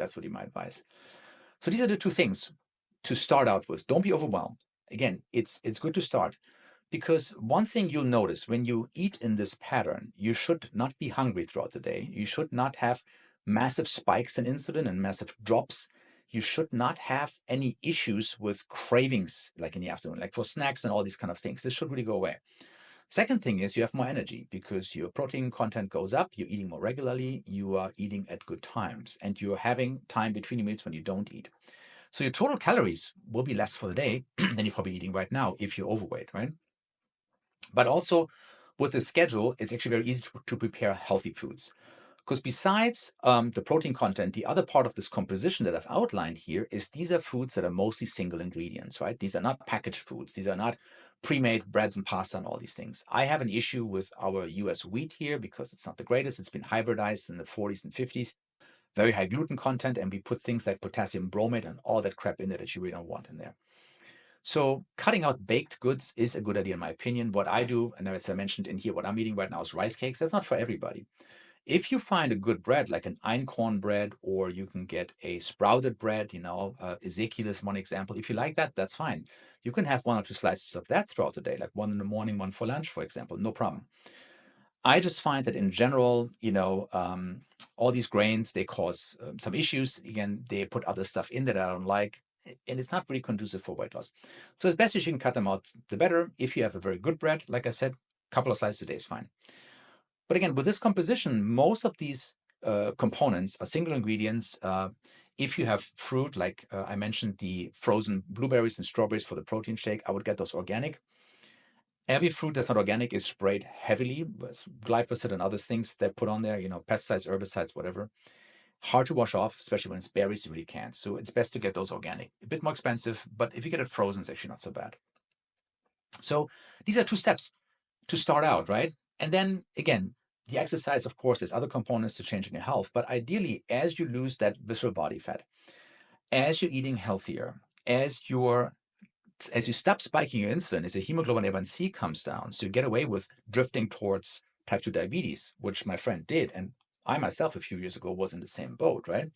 That's would be my advice. So these are the two things to start out with. Don't be overwhelmed. Again, it's good to start, because one thing you'll notice when you eat in this pattern, you should not be hungry throughout the day. You should not have massive spikes in insulin and massive drops. You should not have any issues with cravings like in the afternoon, like for snacks and all these kind of things. This should really go away. Second thing is you have more energy because your protein content goes up, you're eating more regularly, you are eating at good times, and you're having time between your meals when you don't eat. So your total calories will be less for the day than you're probably eating right now if you're overweight, right? But also with the schedule, it's actually very easy to prepare healthy foods. Because besides the protein content, the other part of this composition that I've outlined here is these are foods that are mostly single ingredients, right? These are not packaged foods. These are not pre-made breads and pasta and all these things. I have an issue with our US wheat here because it's not the greatest. It's been hybridized in the 40s and 50s. Very high gluten content, and we put things like potassium bromate and all that crap in there that you really don't want in there. So cutting out baked goods is a good idea in my opinion. What I do, and as I mentioned in here, what I'm eating right now is rice cakes. That's not for everybody. If you find a good bread, like an einkorn bread, or you can get a sprouted bread, Ezekiel is one example. If you like that, that's fine. You can have 1 or 2 slices of that throughout the day, like one in the morning, one for lunch, for example, no problem. I just find that in general, all these grains, they cause some issues. Again, they put other stuff in that I don't like, and it's not really conducive for weight loss. So as best as you can cut them out, the better. If you have a very good bread, like I said, a couple of slices a day is fine. But again, with this composition, most of these components are single ingredients. If you have fruit, like I mentioned, the frozen blueberries and strawberries for the protein shake, I would get those organic. Every fruit that's not organic is sprayed heavily with glyphosate and other things they put on there, pesticides, herbicides, whatever. Hard to wash off, especially when it's berries, you really can't. So it's best to get those organic. A bit more expensive, but if you get it frozen, it's actually not so bad. So these are 2 steps to start out, right? And then again, the exercise, of course, there's other components to changing your health, but ideally, as you lose that visceral body fat, as you're eating healthier, as you stop spiking your insulin, as your hemoglobin A1C comes down, so you get away with drifting towards type 2 diabetes, which my friend did, and I myself a few years ago was in the same boat, right?